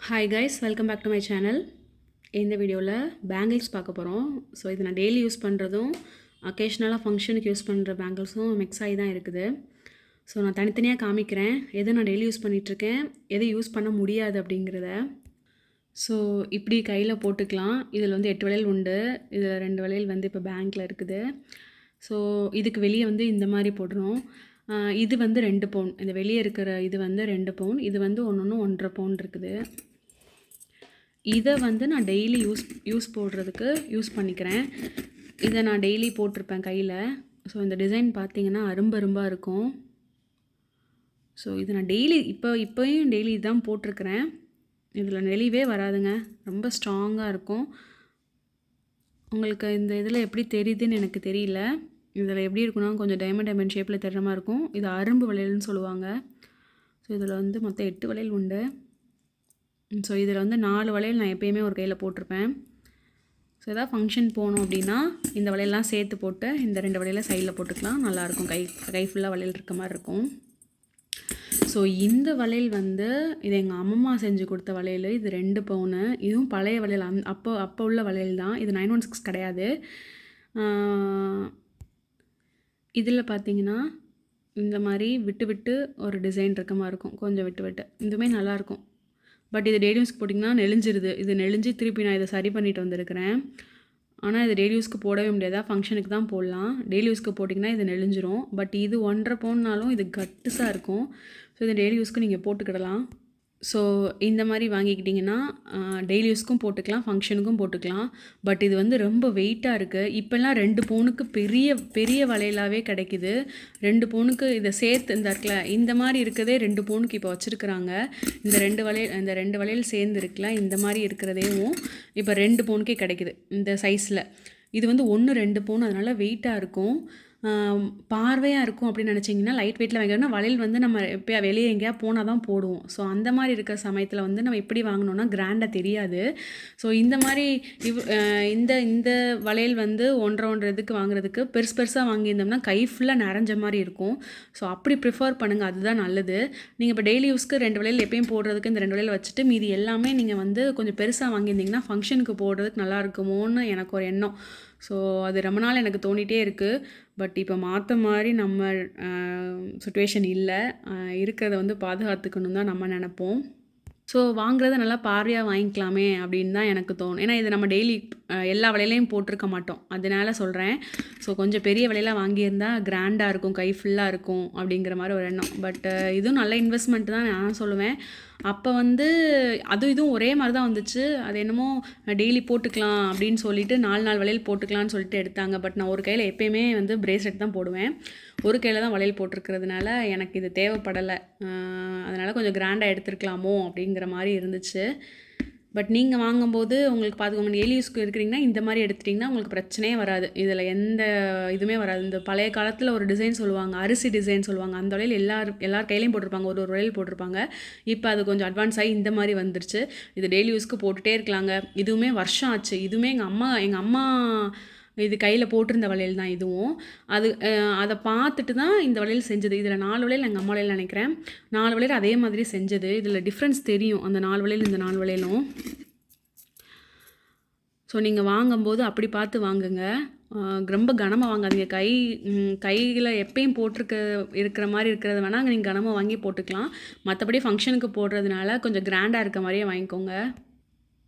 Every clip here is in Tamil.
Hi guys, welcome back to my channel. இந்த வீடியோவில் பேங்கிள்ஸ் பார்க்க போகிறோம். ஸோ இது நான் டெய்லி யூஸ் பண்ணுறதும் அக்கேஷ்னலாக ஃபங்க்ஷனுக்கு யூஸ் பண்ணுற பேங்கிள்ஸும் மிக்ஸ் ஆகி தான் இருக்குது. ஸோ நான் தனித்தனியாக காமிக்கிறேன், எது நான் டெய்லி யூஸ் பண்ணிகிட்ருக்கேன், எது யூஸ் பண்ண முடியாது அப்படிங்கிறத. ஸோ இப்படி கையில் போட்டுக்கலாம். இதில் வந்து 8 வளையல் உண்டு. இதில் 2 வளையல் வந்து இப்போ பேங்க்கில் இருக்குது. ஸோ இதுக்கு வெளியே வந்து இந்த மாதிரி போடுறோம். இது வந்து 2 பவுன். இந்த வெளியே இருக்கிற இது வந்து 2 பவுன். இது வந்து ஒன்று 1.5 பவுன் இருக்குது. இதை வந்து நான் டெய்லி யூஸ் போடுறதுக்கு யூஸ் பண்ணிக்கிறேன். இதை நான் டெய்லி போட்டிருப்பேன் கையில். ஸோ இந்த டிசைன் பார்த்திங்கன்னா அரும்பாக இருக்கும். ஸோ இது நான் டெய்லி இப்போயும் டெய்லி இதுதான் போட்டிருக்கிறேன். இதில் நெளிவே வராதுங்க, ரொம்ப ஸ்ட்ராங்காக இருக்கும். உங்களுக்கு இந்த இதில் எப்படி தெரியுதுன்னு எனக்கு தெரியல. இதில் எப்படி இருக்குன்னா கொஞ்சம் டைமண்ட் ஷேப்பில் தெரிற மாதிரி இருக்கும். இது அரும்பு வளையல்னு சொல்லுவாங்க. ஸோ இதில் வந்து மொத்தம் 8 வளையல் உண்டு. ஸோ இதில் வந்து 4 வளையல் நான் எப்போயுமே ஒரு கையில் போட்டிருப்பேன். ஸோ எதாவது ஃபங்க்ஷன் போகணும் அப்படின்னா இந்த வளையல்லாம் சேர்த்து போட்டு இந்த 2 வளையலை சைடில் போட்டுக்கலாம். நல்லாயிருக்கும், கை ஃபுல்லாக வளையல் இருக்க மாதிரி இருக்கும். ஸோ இந்த வளையல் வந்து இது எங்கள் அம்மா செஞ்சு கொடுத்த வளையல். இது 2 பவுனு. இதுவும் பழைய வளையல், அப்போ உள்ள வளையல் தான். இது 916 கிடையாது. இதில் பார்த்தீங்கன்னா இந்த மாதிரி விட்டு விட்டு ஒரு டிசைன் இருக்க மாதிரி இருக்கும், கொஞ்சம் விட்டு விட்டு. இதுவுமே நல்லாயிருக்கும். பட் இது டெய்லி யூஸ்க்கு போட்டிங்கன்னா நெளிஞ்சிருது. இது நெளிஞ்சு திருப்பி நான் இதை சரி பண்ணிட்டு வந்திருக்கிறேன். ஆனால் இது டெய்லி யூஸ்க்கு போடவே முடியாதா, ஃபங்க்ஷனுக்கு தான் போடலாம். டெய்லி யூஸ்க்கு போட்டிங்கன்னா இது நெளிஞ்சிரும். பட் இது 1.5 பவுன்னாலும் இது கட்டுசாக இருக்கும். ஸோ இது டெய்லி யூஸ்க்கு நீங்கள் போட்டுக்கிடலாம். ஸோ இந்த மாதிரி வாங்கிக்கிட்டிங்கன்னா டெய்லி யூஸ்க்கும் போட்டுக்கலாம், ஃபங்க்ஷனுக்கும் போட்டுக்கலாம். பட் இது வந்து ரொம்ப வெயிட்டாக இருக்குது. இப்போல்லாம் 2 பவுனுக்கு பெரிய வளையலாகவே கிடைக்கிது. 2 பவுனுக்கு இதை சேர்த்து இந்த இருக்குல்ல, இந்த மாதிரி இருக்கதே 2 பவுனுக்கு இப்போ வச்சுருக்குறாங்க. இந்த 2 வளையல் சேர்ந்து இருக்குல்ல, இந்த மாதிரி இருக்கிறதேவும் இப்போ 2 பவுனுக்கே கிடைக்கிது இந்த சைஸில். இது வந்து 1-2 பவுன், அதனால் வெயிட்டாக இருக்கும், பார்வையாக இருக்கும் அப்படின்னு நினச்சிங்கன்னா லைட் வெயிட்டில் வாங்கிக்கணும். வளையல் வந்து நம்ம எப்போ வெளியே எங்கேயா போனால் தான் போடுவோம். ஸோ அந்த மாதிரி இருக்கிற சமயத்தில் வந்து நம்ம இப்படி வாங்கினோன்னா கிராண்டாக தெரியாது. ஸோ இந்த மாதிரி இந்த வளையல் வந்து 1.5 இதுக்கு வாங்குறதுக்கு பெருசாக வாங்கியிருந்தோம்னா கை ஃபுல்லாக நிறைஞ்ச மாதிரி இருக்கும். ஸோ அப்படி ப்ரிஃபர் பண்ணுங்கள், அதுதான் நல்லது. நீங்கள் இப்போ டெய்லி யூஸ்க்கு 2 வளையல் எப்பயும் போடுறதுக்கு இந்த 2 வளையல் வச்சுட்டு மீதி எல்லாமே நீங்கள் வந்து கொஞ்சம் பெருசாக வாங்கியிருந்தீங்கன்னா ஃபங்க்ஷனுக்கு போடுறதுக்கு நல்லா இருக்குமோன்னு எனக்கு ஒரு எண்ணம். ஸோ அது ரொம்ப நாள் எனக்கு தோணிகிட்டே இருக்குது. பட் இப்போ மாற்ற மாதிரி நம்ம சுச்சுவேஷன் இல்லை. இருக்கிறத வந்து பாதுகாத்துக்கணும் தான் நம்ம நினப்போம். ஸோ வாங்குறத நல்லா பார்வையாக வாங்கிக்கலாமே அப்படின்னு தான் எனக்கு தோணும். ஏன்னா இது நம்ம டெய்லி எல்லா வளையலையும் போட்டிருக்க மாட்டோம், அதனால சொல்கிறேன். ஸோ கொஞ்சம் பெரிய வளையலாக வாங்கியிருந்தால் கிராண்டாக இருக்கும், கை ஃபுல்லாக இருக்கும் அப்படிங்கிற மாதிரி ஒரு எண்ணம். பட் இதுவும் நல்ல இன்வெஸ்ட்மெண்ட் தான் நான் சொல்லுவேன். அப்போ வந்து இதுவும் ஒரே மாதிரி தான் வந்துச்சு. அது என்னமோ டெய்லி போட்டுக்கலாம் அப்படின்னு சொல்லிட்டு 4 வளையல் போட்டுக்கலான்னு சொல்லிட்டு எடுத்தாங்க. பட் நான் ஒரு கையில் எப்போயுமே வந்து பிரேஸ்லெட் தான் போடுவேன். ஒரு கையில் தான் வளையல் போட்டிருக்கிறதுனால எனக்கு இது தேவைப்படலை. அதனால் கொஞ்சம் கிராண்டாக எடுத்துருக்கலாமோ அப்படிங்கிற மாதிரி இருந்துச்சு. பட் நீங்கள் வாங்கும்போது உங்களுக்கு பார்த்துக்கோங்க, டெய்லி யூஸ்க்கு இருக்கிறீங்கன்னா இந்த மாதிரி எடுத்துட்டிங்கன்னா உங்களுக்கு பிரச்சனையே வராது. இதில் எந்த இதுவுமே வராது. இந்த பழைய காலத்தில் ஒரு டிசைன் சொல்லுவாங்க, அரிசி டிசைன் சொல்லுவாங்க, அந்த வளையல் எல்லார் கையிலையும் போட்டிருப்பாங்க, ஒரு வளையல் போட்டிருப்பாங்க. இப்போ அது கொஞ்சம் அட்வான்ஸ் ஆகி இந்த மாதிரி வந்துருச்சு. இது டெய்லி யூஸ்க்கு போட்டுகிட்டே இருக்கலாங்க. இதுவுமே வருஷம் ஆச்சு. இதுவுமே எங்கள் அம்மா இது கையில் போட்டிருந்த வளையல் தான் இதுவும். அதை பார்த்துட்டு தான் இந்த வளையல் செஞ்சது. இதில் 4 வளையல் எங்கள் அம்மா வளையல் நினைக்கிறேன். 4 வளையல் அதே மாதிரி செஞ்சது. இதில் டிஃப்ரென்ஸ் தெரியும், அந்த 4 வளையல் இந்த 4 வளையலும். ஸோ நீங்கள் வாங்கும்போது அப்படி பார்த்து வாங்குங்க, ரொம்ப கனமாக வாங்காதீங்க. கையில் எப்பயும் இருக்கிற மாதிரி இருக்கிறத வேணால் நீங்கள் கனமாக வாங்கி போட்டுக்கலாம். மற்றபடி ஃபங்க்ஷனுக்கு போடுறதுனால கொஞ்சம் கிராண்டாக இருக்க மாதிரியே வாங்கிக்கோங்க.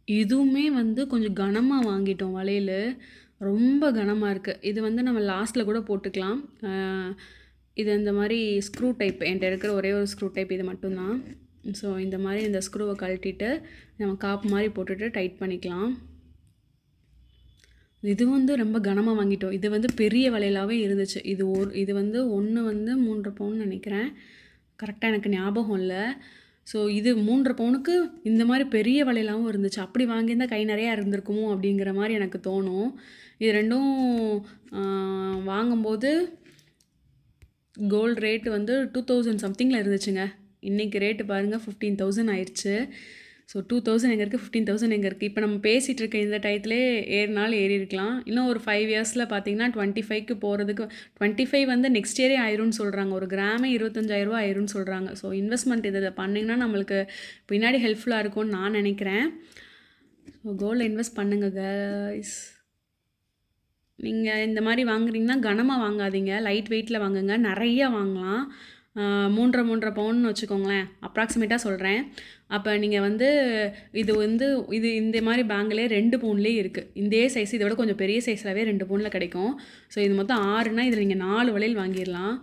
இதுவுமே வந்து கொஞ்சம் கனமாக வாங்கிட்டோம் வளையல், ரொம்ப கனமாக இருக்குது. இது வந்து நம்ம லாஸ்ட்டில் கூட போட்டுக்கலாம். இது இந்த மாதிரி ஸ்க்ரூ டைப், என்கிட்ட இருக்கிற ஒரே ஒரு ஸ்க்ரூ டைப் இது மட்டும்தான். ஸோ இந்த மாதிரி இந்த ஸ்க்ரூவை கழட்டிட்டு நம்ம காப்பு மாதிரி போட்டுட்டு டைட் பண்ணிக்கலாம். இது வந்து ரொம்ப கனமாக வாங்கிட்டோம். இது வந்து பெரிய வளையலாகவே இருந்துச்சு. இது வந்து 3 பவுன் நினைக்கிறேன், கரெக்டாக எனக்கு ஞாபகம் இல்லை. ஸோ இது 3 பவுனுக்கு இந்த மாதிரி பெரிய வளையலாகவும் இருந்துச்சு. அப்படி வாங்கியிருந்தால் கை நிறையா இருந்திருக்குமோ அப்படிங்கிற மாதிரி எனக்கு தோணும். இது ரெண்டும் வாங்கும்போது கோல்டு ரேட்டு வந்து 2000 சம்திங்கில் இருந்துச்சுங்க. இன்றைக்கி ரேட்டு பாருங்கள் 15,000 ஆயிடுச்சு. ஸோ 2000 எங்கே இருக்குது, 15,000 எங்கே இருக்குது. இப்போ நம்ம பேசிகிட்டு இருக்க இந்த டயத்திலே ஏறினாலும் ஏறி இருக்கலாம். இன்னும் ஒரு 5 இயர்ஸில் பார்த்தீங்கன்னா 25க்கு போகிறதுக்கு 25 வந்து நெக்ஸ்ட் இயரே ஆயிரும்னு சொல்கிறாங்க. ஒரு கிராமே 25,000 ஆயிரும்னு சொல்கிறாங்க. ஸோ இன்வெஸ்ட்மெண்ட் இதை பண்ணிங்கன்னா நம்மளுக்கு பின்னாடி ஹெல்ப்ஃபுல்லாக இருக்கும்னு நான் நினைக்கிறேன். ஸோ கோல்டில் இன்வெஸ்ட் பண்ணுங்க கைஸ். நீங்கள் இந்த மாதிரி வாங்குறீங்கன்னா கனமாக வாங்காதீங்க, லைட் வெயிட்டில் வாங்குங்க. நிறையா வாங்கலாம். 3.5 பவுன்னு வச்சுக்கோங்களேன், அப்ராக்சிமேட்டாக சொல்கிறேன். அப்போ நீங்கள் வந்து இது இந்த மாதிரி பேங்கிலே 2 பவுன்லேயே இருக்குது. இதே சைஸ், இதை விட கொஞ்சம் பெரிய சைஸ்லாகவே 2 பவுனில் கிடைக்கும். ஸோ இது மொத்தம் 6னா இதில் நீங்கள் 4 வளையல் வாங்கிடலாம்.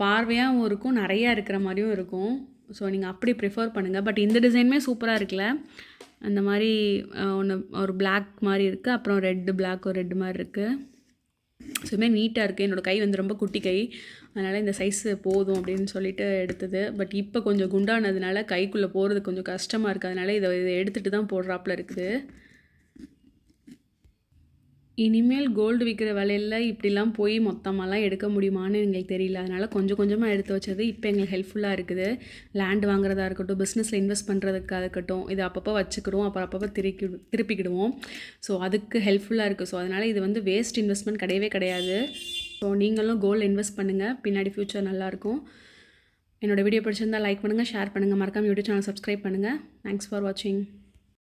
பார்வையாகவும் இருக்கும், நிறையா இருக்கிற மாதிரியும் இருக்கும். ஸோ நீங்கள் அப்படி ப்ரிஃபர் பண்ணுங்கள். பட் இந்த டிசைனுமே சூப்பராக இருக்குல்ல, அந்த மாதிரி ஒன்று ஒரு பிளாக் மாதிரி இருக்குது, அப்புறம் பிளாக் ஒரு ரெட் மாதிரி இருக்குது. ஸோ இதுமாதிரி நீட்டாக இருக்குது. என்னோடய கை வந்து ரொம்ப குட்டி கை, அதனால் இந்த சைஸு போதும் அப்படின்னு சொல்லிட்டு எடுத்தது. பட் இப்போ கொஞ்சம் குண்டானதுனால கைக்குள்ளே போகிறது கொஞ்சம் கஷ்டமாக இருக்குது. அதனால் இதை எடுத்துகிட்டு தான் போடுறாப்புல இருக்குது. இனிமேல் கோல்டு விற்கிற விலையில இப்படிலாம் போய் மொத்தமாலாம் எடுக்க முடியுமான்னு எங்களுக்கு தெரியல. அதனால் கொஞ்சம் கொஞ்சமாக எடுத்து வச்சது இப்போ எங்களுக்கு ஹெல்ப்ஃபுல்லாக இருக்குது. லேண்ட் வாங்குறதா இருக்கட்டும், பிஸ்னஸில் இன்வெஸ்ட் பண்ணுறதுக்காக இருக்கட்டும், இதை அப்பப்போ வச்சுக்கிடுவோம், அப்புறம் அப்பப்போ திருப்பிக்கிடுவோம். ஸோ அதுக்கு ஹெல்ப்ஃபுல்லாக இருக்குது. ஸோ அதனால் இது வந்து வேஸ்ட் இன்வெஸ்ட்மெண்ட் கிடையவே கிடையாது. ஸோ நீங்களும் கோல்டு இன்வெஸ்ட் பண்ணுங்கள், பின்னாடி ஃப்யூச்சர் நல்லாயிருக்கும். என்னோடய வீடியோ பிடிச்சிருந்தால் லைக் பண்ணுங்கள், ஷேர் பண்ணுங்கள், மறக்காமல் யூடியூப் சேனல் சப்ஸ்கிரைப் பண்ணுங்கள். தேங்க்ஸ் ஃபார் வாட்சிங்.